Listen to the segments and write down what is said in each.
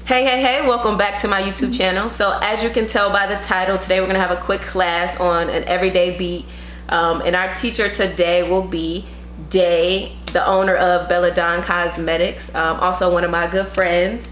Hey, welcome back to my YouTube channel. So as you can tell by the title, today we're gonna have a quick class on an everyday beat. And our teacher today will be Day, the owner of Belladonna Cosmetics, also one of my good friends.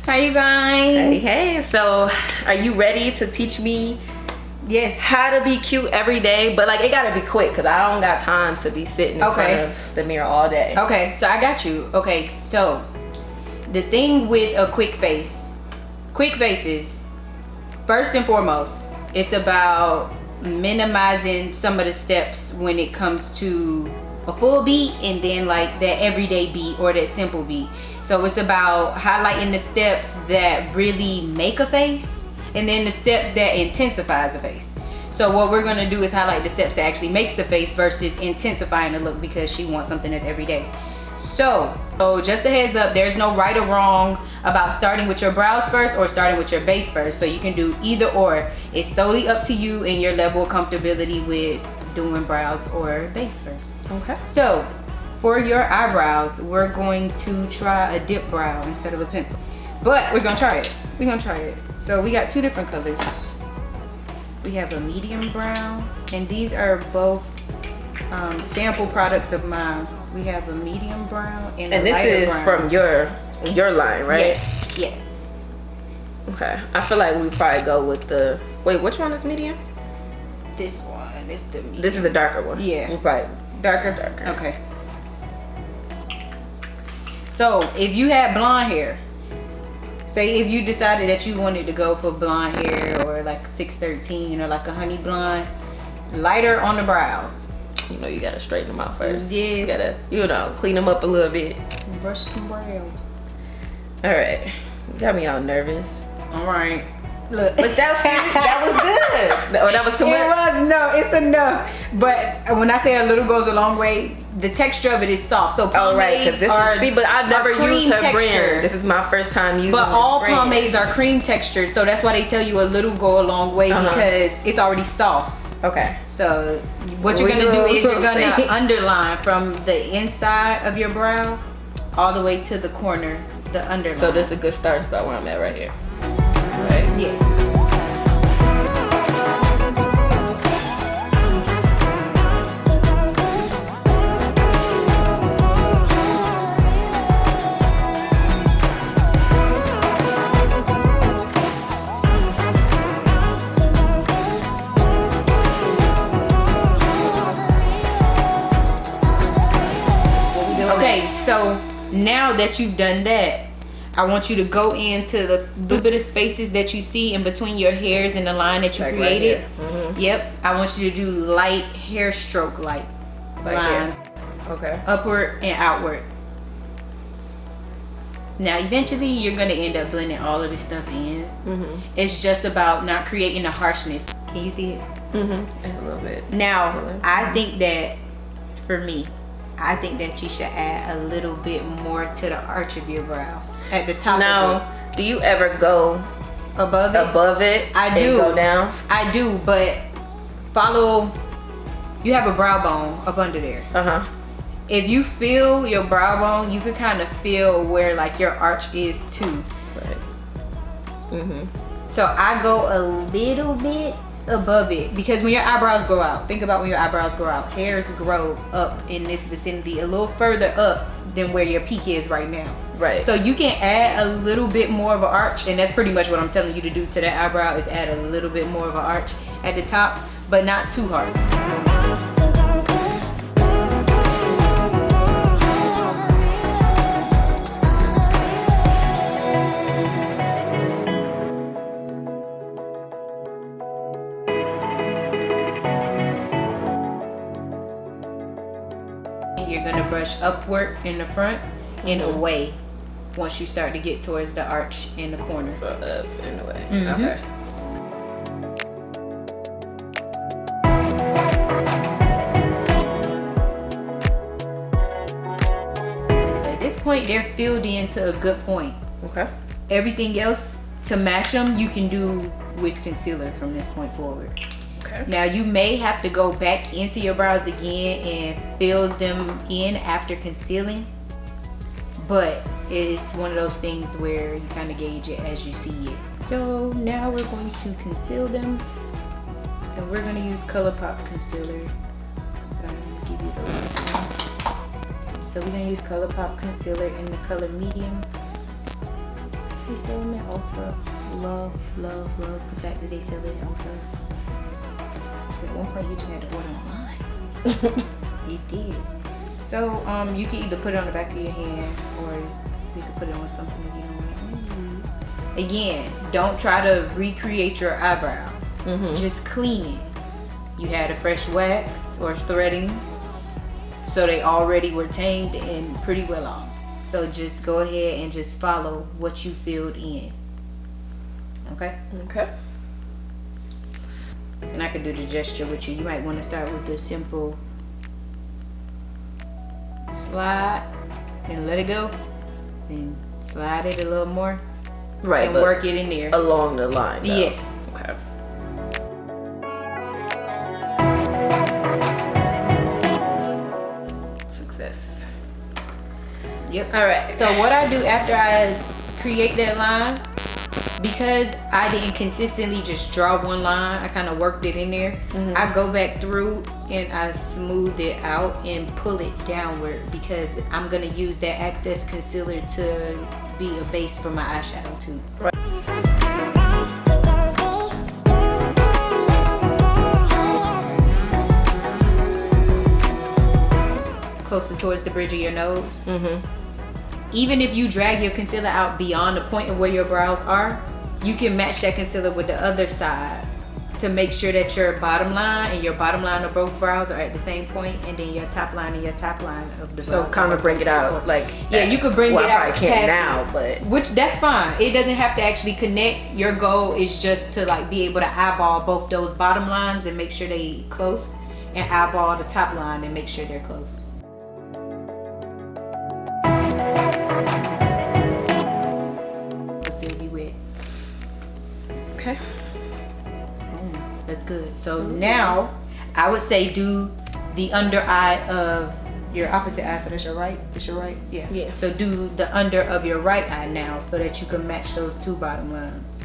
Hi you guys. Hey, so are you ready to teach me how to be cute every day? But like, it gotta be quick because I don't got time to be sitting in front of the mirror all day. Okay, so I got you. Okay, so the thing with a quick faces, first and foremost, it's about minimizing some of the steps when it comes to a full beat and then like that everyday beat or that simple beat. So it's about highlighting the steps that really make a face and then the steps that intensifies a face. So what we're gonna do is highlight the steps that actually makes the face versus intensifying the look because she wants something that's everyday. So just a heads up, there's no right or wrong about starting with your brows first or starting with your base first. So you can do either or. It's solely up to you and your level of comfortability with doing brows or base first. Okay. So for your eyebrows, we're going to try a dip brow instead of a pencil. But we're gonna try it. So we got two different colors. We have a medium brown, and these are both sample products of mine. We have a medium brown and a this is brown. From your line, right? Yes. Okay. I feel like we probably go with the, wait, which one is medium? This one is the medium. This is the darker one. Yeah. We probably darker. Okay. So if you had blonde hair, say if you decided that you wanted to go for blonde hair or like 613 or like a honey blonde, lighter on the brows. You know you gotta straighten them out first. Yes. You gotta, you know, clean them up a little bit. Brush the brows. All right, you got me all nervous. All right. Look, but that was good. Or that was too much? No, it's enough. But when I say a little goes a long way, the texture of it is soft. So pomades but I've never used her texture. brand. This is my first time using But all brand. pomades are cream texture, so that's why they tell you a little go a long way because it's already soft. Okay. So what you're gonna do is you're gonna underline from the inside of your brow all the way to the corner, the underline. So this is a good start spot where I'm at right here. Right? Yes. Okay, so now that you've done that, I want you to go into the little bit of spaces that you see in between your hairs and the line that you created. Right. Yep, I want you to do light hair stroke lines. Okay. Upward and outward. Now eventually you're gonna end up blending all of this stuff in. It's just about not creating a harshness. Can you see it? A little bit. Now I think that for me, I think that you should add a little bit more to the arch of your brow at the top. Now, do you ever go above it? I do. Go down? I do, but follow. You have a brow bone up under there. If you feel your brow bone, you can kind of feel where like your arch is too. Right. So I go a little bit above it because when your eyebrows grow out, think about when your eyebrows grow out, hairs grow up in this vicinity a little further up than where your peak is right now. Right. So you can add a little bit more of an arch, and that's pretty much what I'm telling you to do to that eyebrow is add a little bit more of an arch at the top, but not too hard. You're gonna brush upward in the front and away once you start to get towards the arch in the corner. So up and away. Okay. So at this point, think they're filled in to a good point. Okay. Everything else to match them, you can do with concealer from this point forward. Okay. Now you may have to go back into your brows again and fill them in after concealing, but it's one of those things where you kind of gauge it as you see it. So now we're going to conceal them, and we're going to use ColourPop concealer. Give you the so we're going to use ColourPop concealer in the color medium. They sell them at Ulta. Love the fact that they sell it at Ulta. At one point you just had to order online. You did. So you can either put it on the back of your hand, or you can put it on something you don't want. Again, don't try to recreate your eyebrow. Just clean it. You had a fresh wax or threading, so they already were tamed and pretty well off. So just go ahead and just follow what you filled in. Okay? Okay. And I could do the gesture with you. You might want to start with the simple slide and let it go. And slide it a little more. Right. And work it in there. Along the line, though. Yes. Okay. Success. Yep. All right. So what I do after I create that line, because I didn't consistently just draw one line, I kind of worked it in there. I go back through and I smooth it out and pull it downward, because I'm gonna use that excess concealer to be a base for my eyeshadow too. Right. Closer towards the bridge of your nose. Even if you drag your concealer out beyond the point of where your brows are, you can match that concealer with the other side to make sure that your bottom line and your bottom line of both brows are at the same point, and then your top line and your top line of the brows. So kind of bring it out, like, yeah, you could bring it out. I can't now, but which that's fine. It doesn't have to actually connect. Your goal is just to like be able to eyeball both those bottom lines and make sure they close, and eyeball the top line and make sure they're close. Still be wet. okay. That's good. So now I would say do the under eye of your opposite eye. So that's your right. It's your right. Yeah. Yeah. So do the under of your right eye now, so that you can match those two bottom lines.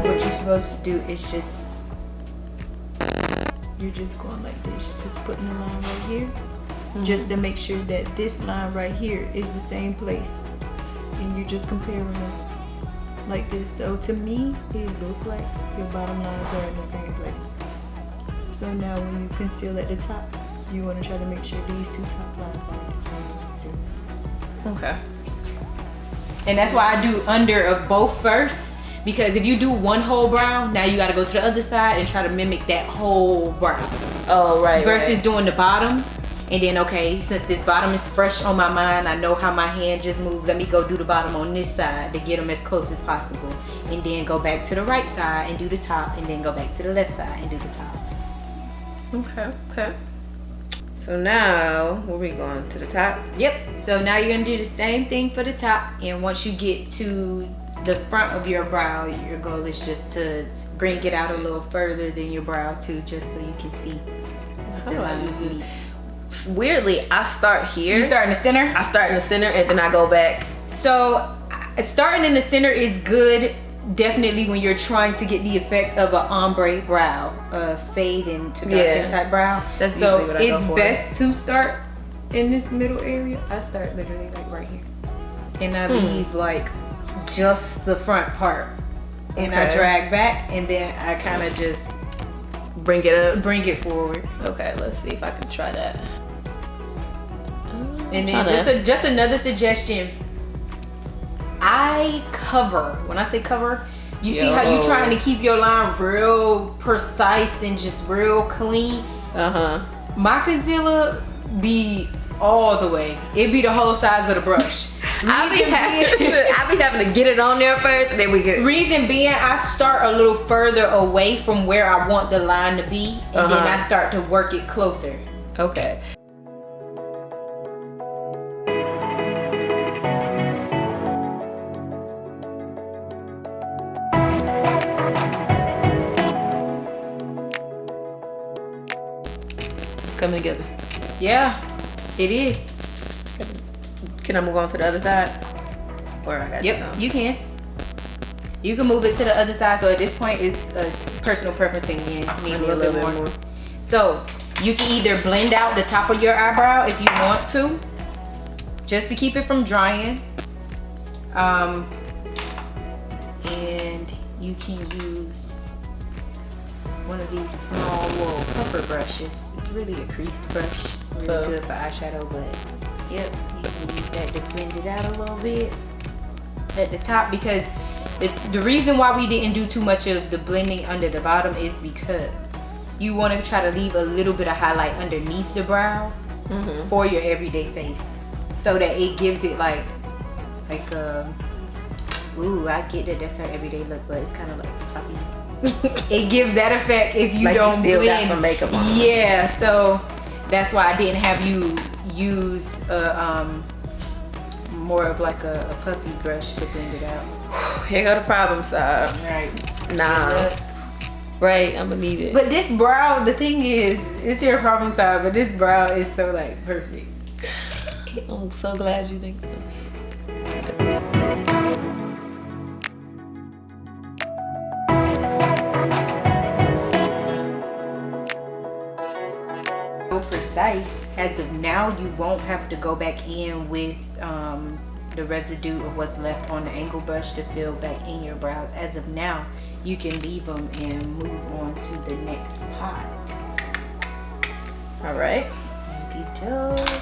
What you're supposed to do is just, you're just going like this, just putting the line right here. Just to make sure that this line right here is the same place, and you're just comparing them like this. So to me, it looks like your bottom lines are in the same place. So now when you conceal at the top, you want to try to make sure these two top lines are in the same place too. Okay. And that's why I do under of both first, because if you do one whole brow, now you got to go to the other side and try to mimic that whole brow. Oh, right. Versus doing the bottom. And then, okay, since this bottom is fresh on my mind, I know how my hand just moved. Let me go do the bottom on this side to get them as close as possible. And then go back to the right side and do the top. And then go back to the left side and do the top. Okay. Okay. So now, where we going? To the top? Yep. So now you're going to do the same thing for the top. And once you get to the front of your brow, your goal is just to bring it out a little further than your brow too, just so you can see How the do I lines do meet. Weirdly, I start here. You start in the center? I start in the center and then I go back. So starting in the center is good, definitely when you're trying to get the effect of an ombre brow, a fade into darken type brow. That's usually what I go for. It's best to start in this middle area. I start literally like right here, and I leave like just the front part, and I drag back, and then I kind of just Bring it up. bring it forward. Okay, let's see if I can try that. And then just another suggestion. I cover. When I say cover, you see how you trying to keep your line real precise and just real clean. My concealer be all the way. It be the whole size of the brush. I be having to get it on there first, and then we get. Reason being, I start a little further away from where I want the line to be, and then I start to work it closer. Okay. It's coming together. Yeah, it is. Can I move on to the other side? Or I got Yep, you can. You can move it to the other side. So at this point, it's a personal preference thing. Maybe a little bit more. So you can either blend out the top of your eyebrow if you want to, just to keep it from drying. And you can use one of these small little puffer brushes. It's really a crease brush. Really good for eyeshadow, but yep, you can use that to blend it out a little bit at the top, because the reason why we didn't do too much of the blending under the bottom is because you want to try to leave a little bit of highlight underneath the brow for your everyday face, so that it gives it like ooh, I get that that's our everyday look, but it's kind of like puppy. It gives that effect if you like don't you still blend. got some makeup on. Yeah, so that's why I didn't have you use more of like a puffy brush to blend it out. Here go the problem side. Right. Nah. Right, I'm gonna need it. But this brow, the thing is, it's your problem side, but this brow is so like perfect. I'm so glad you think so. Precise. As of now, you won't have to go back in with the residue of what's left on the angle brush to fill back in your brows. As of now, you can leave them and move on to the next pot. All right. Okey-doke.